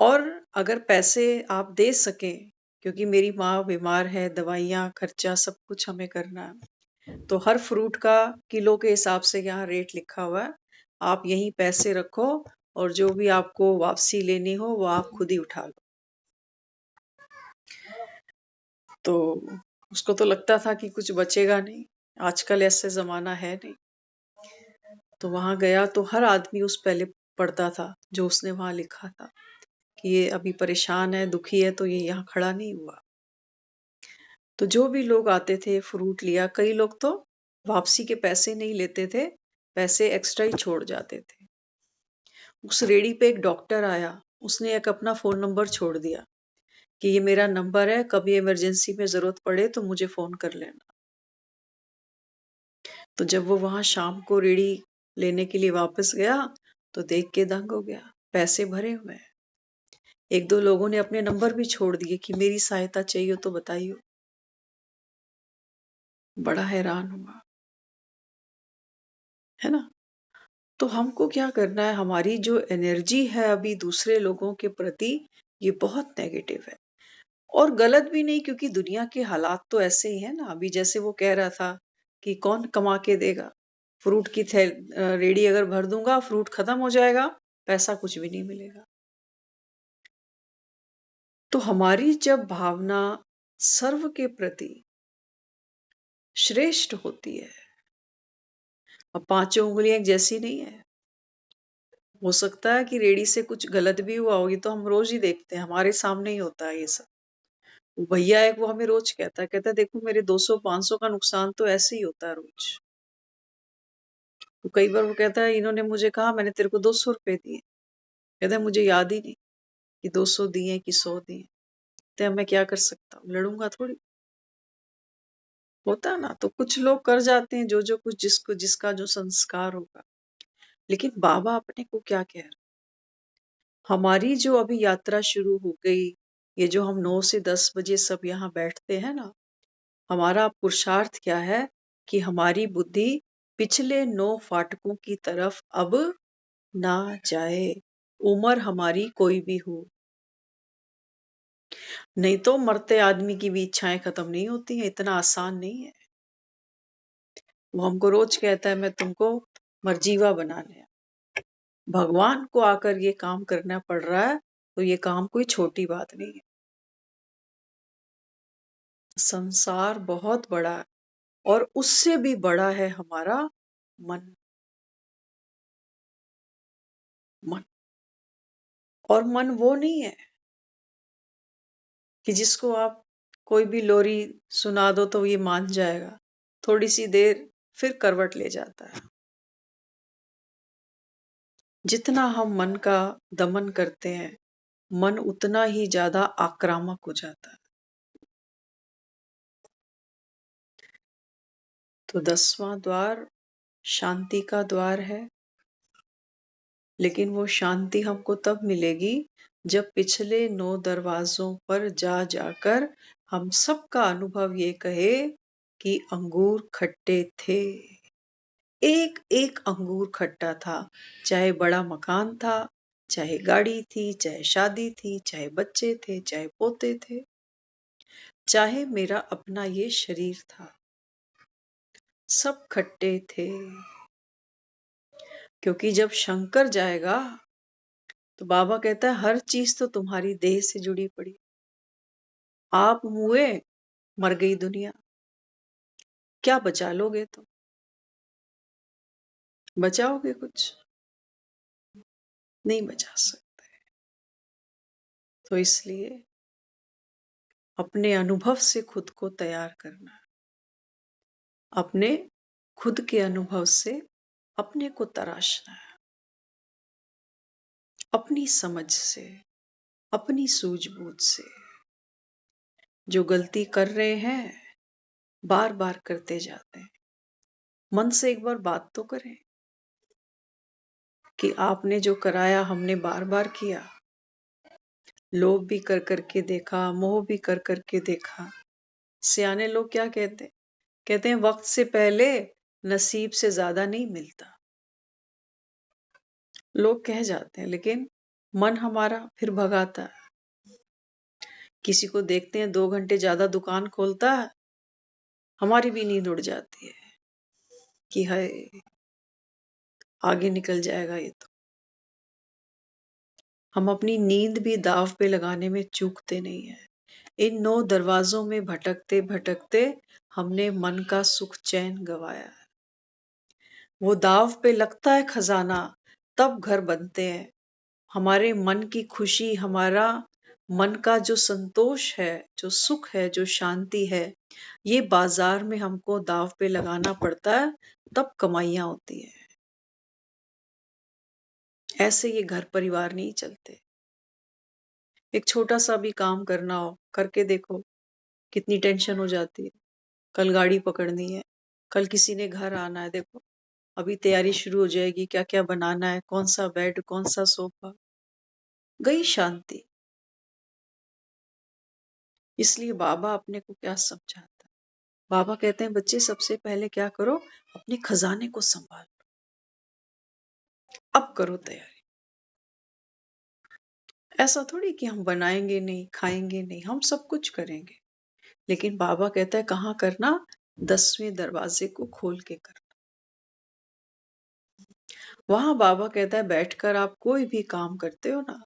और अगर पैसे आप दे सकें, क्योंकि मेरी माँ बीमार है, दवाइयाँ खर्चा सब कुछ हमें करना है, तो हर फ्रूट का किलो के हिसाब से यहाँ रेट लिखा हुआ है, आप यहीं पैसे रखो और जो भी आपको वापसी लेनी हो वो आप खुद ही उठा लो। तो उसको तो लगता था कि कुछ बचेगा नहीं, आजकल ऐसे जमाना है नहीं। तो वहां गया तो हर आदमी उस पहले पढ़ता था जो उसने वहां लिखा था कि ये अभी परेशान है, दुखी है, तो ये यहाँ खड़ा नहीं हुआ। तो जो भी लोग आते थे फ्रूट लिया, कई लोग तो वापसी के पैसे नहीं लेते थे, पैसे एक्स्ट्रा ही छोड़ जाते थे। उस रेडी पे एक डॉक्टर आया, उसने एक अपना फोन नंबर छोड़ दिया कि ये मेरा नंबर है, कभी इमरजेंसी में जरूरत पड़े तो मुझे फोन कर लेना। तो जब वो वहां शाम को रेडी लेने के लिए वापस गया तो देख के दंग हो गया, पैसे भरे हुए हैं। एक दो लोगों ने अपने नंबर भी छोड़ दिए कि मेरी सहायता चाहिए तो बताइए। बड़ा हैरान हुआ, है ना। तो हमको क्या करना है, हमारी जो एनर्जी है अभी दूसरे लोगों के प्रति, ये बहुत नेगेटिव है और गलत भी नहीं, क्योंकि दुनिया के हालात तो ऐसे ही है ना। अभी जैसे वो कह रहा था कि कौन कमा के देगा, फ्रूट की रेडी अगर भर दूंगा, फ्रूट खत्म हो जाएगा, पैसा कुछ भी नहीं मिलेगा। तो हमारी जब भावना सर्व के प्रति श्रेष्ठ होती है, अब पांचों उंगलियां एक जैसी नहीं है। हो सकता है कि रेडी से कुछ गलत भी हुआ होगी, तो हम रोज ही देखते हैं, हमारे सामने ही होता है ये सब। वो भैया है, वो हमें रोज कहता है देखो मेरे 200-500 का नुकसान तो ऐसे ही होता है रोज। तो कई बार वो कहता है, इन्होंने मुझे कहा मैंने तेरे को 200 रुपए दिए, कहता है मुझे याद ही नहीं कि 200 दिए कि 100 दिए। तो मैं क्या कर सकता हूँ, लड़ूंगा थोड़ी। होता है ना। तो कुछ लोग कर जाते हैं जो जो कुछ जिसको जिसका जो संस्कार होगा। लेकिन बाबा अपने को क्या कह रहे, हमारी जो अभी यात्रा शुरू हो गई, ये जो हम 9 से 10 बजे सब यहाँ बैठते हैं ना, हमारा पुरुषार्थ क्या है कि हमारी बुद्धि पिछले 9 फाटकों की तरफ अब ना जाए, उम्र हमारी कोई भी हो। नहीं तो मरते आदमी की भी इच्छाएं खत्म नहीं होती हैं, इतना आसान नहीं है। वो हमको रोज कहता है मैं तुमको मर्जीवा बनाने, भगवान को आकर ये काम करना पड़ रहा है, तो ये काम कोई छोटी बात नहीं है। संसार बहुत बड़ा है और उससे भी बड़ा है हमारा मन। मन और मन वो नहीं है कि जिसको आप कोई भी लोरी सुना दो तो ये मान जाएगा, थोड़ी सी देर फिर करवट ले जाता है। जितना हम मन का दमन करते हैं, मन उतना ही ज्यादा आक्रामक हो जाता है। तो 10वां द्वार शांति का द्वार है, लेकिन वो शांति हमको तब मिलेगी जब पिछले 9 दरवाजों पर जा जाकर हम सबका अनुभव ये कहे कि अंगूर खट्टे थे, एक एक अंगूर खट्टा था। चाहे बड़ा मकान था, चाहे गाड़ी थी, चाहे शादी थी, चाहे बच्चे थे, चाहे पोते थे, चाहे मेरा अपना ये शरीर था, सब खट्टे थे। क्योंकि जब शंकर जाएगा तो बाबा कहता है हर चीज तो तुम्हारी देह से जुड़ी पड़ी, आप हुए मर गई दुनिया, क्या बचा लोगे तुम, बचाओगे कुछ नहीं बचा सकते। तो इसलिए अपने अनुभव से खुद को तैयार करना, अपने खुद के अनुभव से अपने को तराशना है, अपनी समझ से, अपनी सूझबूझ से। जो गलती कर रहे हैं बार बार करते जाते हैं, मन से एक बार बात तो करें कि आपने जो कराया हमने बार बार किया, लोभ भी कर करके देखा, मोह भी कर करके देखा। सियाने लोग क्या कहते हैं, कहते हैं वक्त से पहले नसीब से ज्यादा नहीं मिलता। लोग कह जाते हैं, लेकिन मन हमारा फिर भगाता है। किसी को देखते हैं 2 घंटे ज्यादा दुकान खोलता है, हमारी भी नींद उड़ जाती है कि हाय आगे निकल जाएगा ये तो। हम अपनी नींद भी दाव पे लगाने में चूकते नहीं है। इन 9 दरवाजों में भटकते भटकते हमने मन का सुख चैन गवाया है। वो दाव पे लगता है खजाना, तब घर बनते हैं। हमारे मन की खुशी, हमारा मन का जो संतोष है, जो सुख है, जो शांति है, ये बाजार में हमको दाव पे लगाना पड़ता है, तब कमाइयाँ होती है। ऐसे ये घर परिवार नहीं चलते। एक छोटा सा भी काम करना हो, करके देखो, कितनी टेंशन हो जाती है। कल गाड़ी पकड़नी है, कल किसी ने घर आना है, देखो अभी तैयारी शुरू हो जाएगी, क्या क्या बनाना है, कौन सा बेड, कौन सा सोफा, गई शांति। इसलिए बाबा अपने को क्या समझाता है? बाबा कहते हैं बच्चे सबसे पहले क्या करो, अपने खजाने को संभालो, अब करो तैयारी। ऐसा थोड़ी कि हम बनाएंगे नहीं, खाएंगे नहीं, हम सब कुछ करेंगे, लेकिन बाबा कहता है कहाँ करना, 10वें दरवाजे को खोल के करना। वहां बाबा कहता है बैठकर आप कोई भी काम करते हो ना,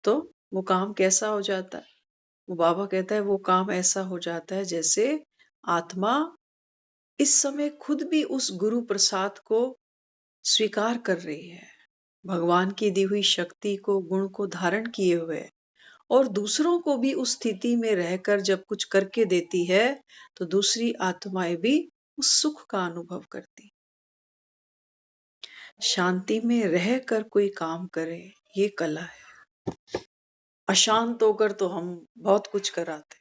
तो वो काम कैसा हो जाता है? वो बाबा कहता है वो काम ऐसा हो जाता है जैसे आत्मा इस समय खुद भी उस गुरु प्रसाद को स्वीकार कर रही है, भगवान की दी हुई शक्ति को, गुण को धारण किए हुए, और दूसरों को भी उस स्थिति में रहकर जब कुछ करके देती है, तो दूसरी आत्माएं भी उस सुख का अनुभव करती। शांति में रहकर कोई काम करे, ये कला है। अशांत होकर तो हम बहुत कुछ कराते,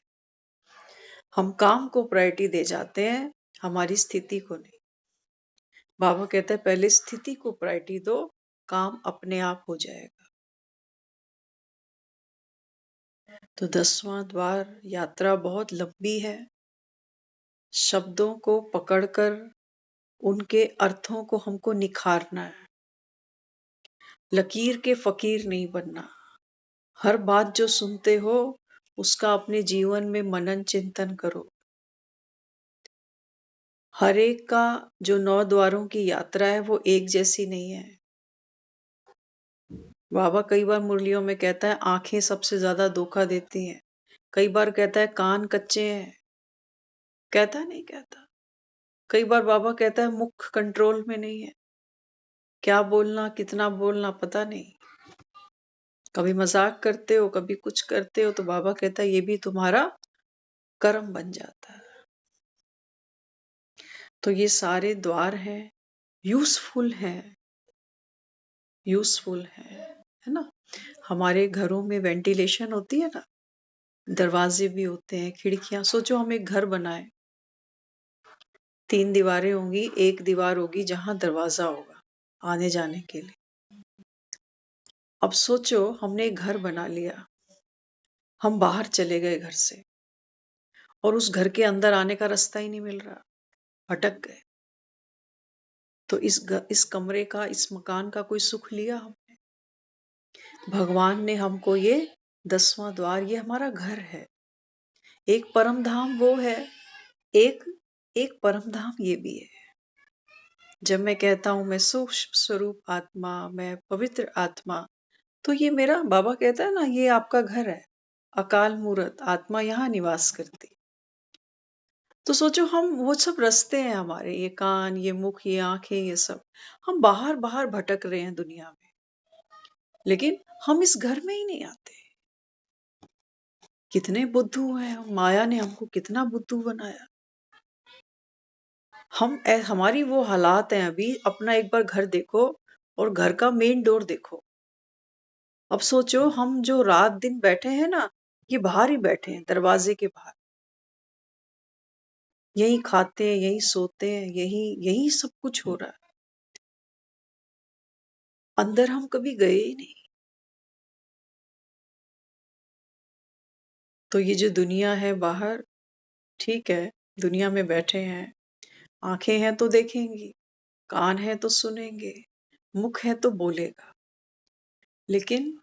हम काम को प्रायोरिटी दे जाते हैं, हमारी स्थिति को नहीं। बाबा कहते हैं पहले स्थिति को प्रायोरिटी दो, काम अपने आप हो जाएगा। तो 10वां द्वार यात्रा बहुत लंबी है। शब्दों को पकड़कर उनके अर्थों को हमको निखारना है, लकीर के फकीर नहीं बनना। हर बात जो सुनते हो उसका अपने जीवन में मनन चिंतन करो। हर एक का जो 9 द्वारों की यात्रा है वो एक जैसी नहीं है। बाबा कई बार मुरलियों में कहता है आंखें सबसे ज्यादा धोखा देती हैं, कई बार कहता है कान कच्चे हैं, कहता नहीं कहता। कई बार बाबा कहता है मुख कंट्रोल में नहीं है, क्या बोलना कितना बोलना पता नहीं। कभी मजाक करते हो, कभी कुछ करते हो, तो बाबा कहता है ये भी तुम्हारा कर्म बन जाता है। तो ये सारे द्वार हैं, यूजफुल है ना। हमारे घरों में वेंटिलेशन होती है ना, दरवाजे भी होते हैं, खिड़कियां। सोचो हम एक घर बनाए, 3 दीवारें होंगी, एक दीवार होगी जहां दरवाजा होगा आने जाने के लिए। अब सोचो हमने एक घर बना लिया, हम बाहर चले गए घर से, और उस घर के अंदर आने का रास्ता ही नहीं मिल रहा, भटक गए। तो इस कमरे का, इस मकान का कोई सुख लिया हमने? भगवान ने हमको ये 10वां द्वार, ये हमारा घर है। एक परम धाम वो है, एक एक परम धाम ये भी है। जब मैं कहता हूं मैं सूक्ष्म स्वरूप आत्मा, मैं पवित्र आत्मा, तो ये मेरा, बाबा कहता है ना, ये आपका घर है, अकाल मूर्त आत्मा यहाँ निवास करती। तो सोचो हम वो सब रास्ते हैं हमारे, ये कान, ये मुख, ये आंखें, ये सब हम बाहर बाहर भटक रहे हैं दुनिया में, लेकिन हम इस घर में ही नहीं आते। कितने बुद्धू हैं, माया ने हमको कितना बुद्धू बनाया। हमारी वो हालात हैं अभी, अपना एक बार घर देखो और घर का मेन डोर देखो। अब सोचो हम जो रात दिन बैठे हैं ना, ये बाहर ही बैठे हैं, दरवाजे के बाहर, यही खाते हैं, यही सोते हैं, यही यही सब कुछ हो रहा है। अंदर हम कभी गए ही नहीं। तो ये जो दुनिया है बाहर, ठीक है, दुनिया में बैठे हैं, आंखें हैं तो देखेंगी, कान है तो सुनेंगे, मुख है तो बोलेगा, लेकिन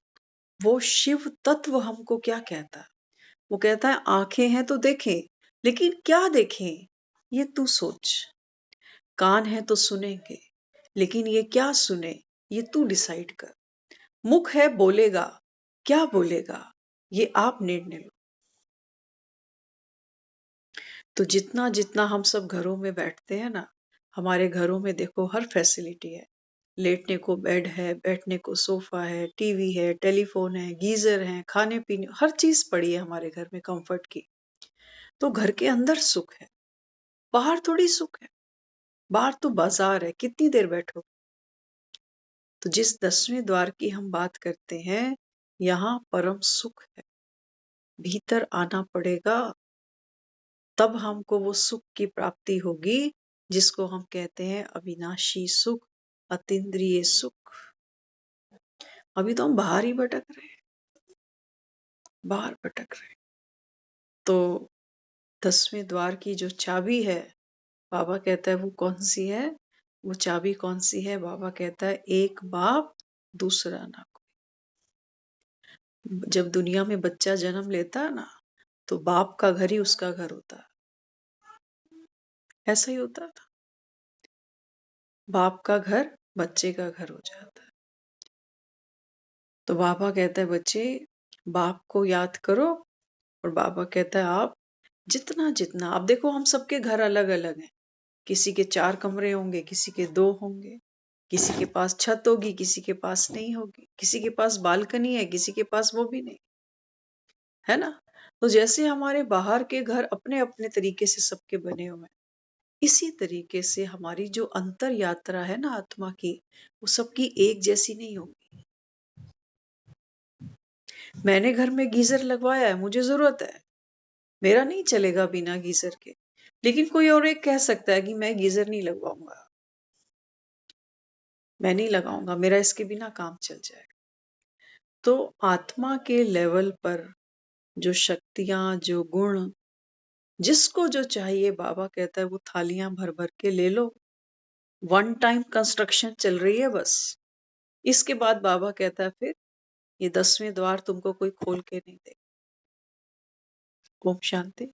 वो शिव तत्व हमको क्या कहता है? वो कहता है आंखें हैं तो देखें, लेकिन क्या देखें ये तू सोच। कान है तो सुनेंगे, लेकिन ये क्या सुने ये तू डिसाइड कर। मुख है बोलेगा, क्या बोलेगा ये आप निर्णय लो। तो जितना जितना हम सब घरों में बैठते हैं ना, हमारे घरों में देखो हर फैसिलिटी है, लेटने को बेड है, बैठने को सोफा है, टीवी है, टेलीफोन है, गीजर है, खाने पीने हर चीज पड़ी है हमारे घर में कंफर्ट की। तो घर के अंदर सुख है, बाहर थोड़ी सुख है। बाहर तो बाजार है, कितनी देर बैठो। तो जिस 10वें द्वार की हम बात करते हैं, यहाँ परम सुख है। भीतर आना पड़ेगा, तब हमको वो सुख की प्राप्ति होगी, जिसको हम कहते हैं अविनाशी सुख, अतीन्द्रिय सुख। अभी तो हम बाहर ही भटक रहे हैं, बाहर भटक रहे हैं। तो 10वें द्वार की जो चाबी है, बाबा कहता है वो कौन सी है? वो चाबी कौन सी है? बाबा कहता है एक बाप दूसरा ना कोई। जब दुनिया में बच्चा जन्म लेता है ना, तो बाप का घर ही उसका घर होता है। ऐसा ही होता था। बाप का घर बच्चे का घर हो जाता है। तो बाबा कहता है बच्चे बाप को याद करो, और बाबा कहता है आप जितना जितना, आप देखो हम सबके घर अलग अलग हैं। किसी के 4 कमरे होंगे, किसी के 2 होंगे, किसी के पास छत होगी, किसी के पास नहीं होगी, किसी के पास बालकनी है, किसी के पास वो भी नहीं, है ना? तो जैसे हमारे बाहर के घर अपने अपने तरीके से सबके बने हुए हैं, इसी तरीके से हमारी जो अंतर यात्रा है ना आत्मा की, वो सबकी एक जैसी नहीं होगी। मैंने घर में गीजर लगवाया है, मुझे जरूरत है, मेरा नहीं चलेगा बिना गीजर के। लेकिन कोई और एक कह सकता है कि मैं गीजर नहीं लगवाऊंगा, मैं नहीं लगाऊंगा, मेरा इसके बिना काम चल जाएगा। तो आत्मा के लेवल पर जो शक्तियां, जो गुण, जिसको जो चाहिए, बाबा कहता है वो थालियां भर भर के ले लो। वन टाइम कंस्ट्रक्शन चल रही है बस। इसके बाद बाबा कहता है फिर ये 10वें द्वार तुमको कोई खोल के नहीं दे। ओम शांति।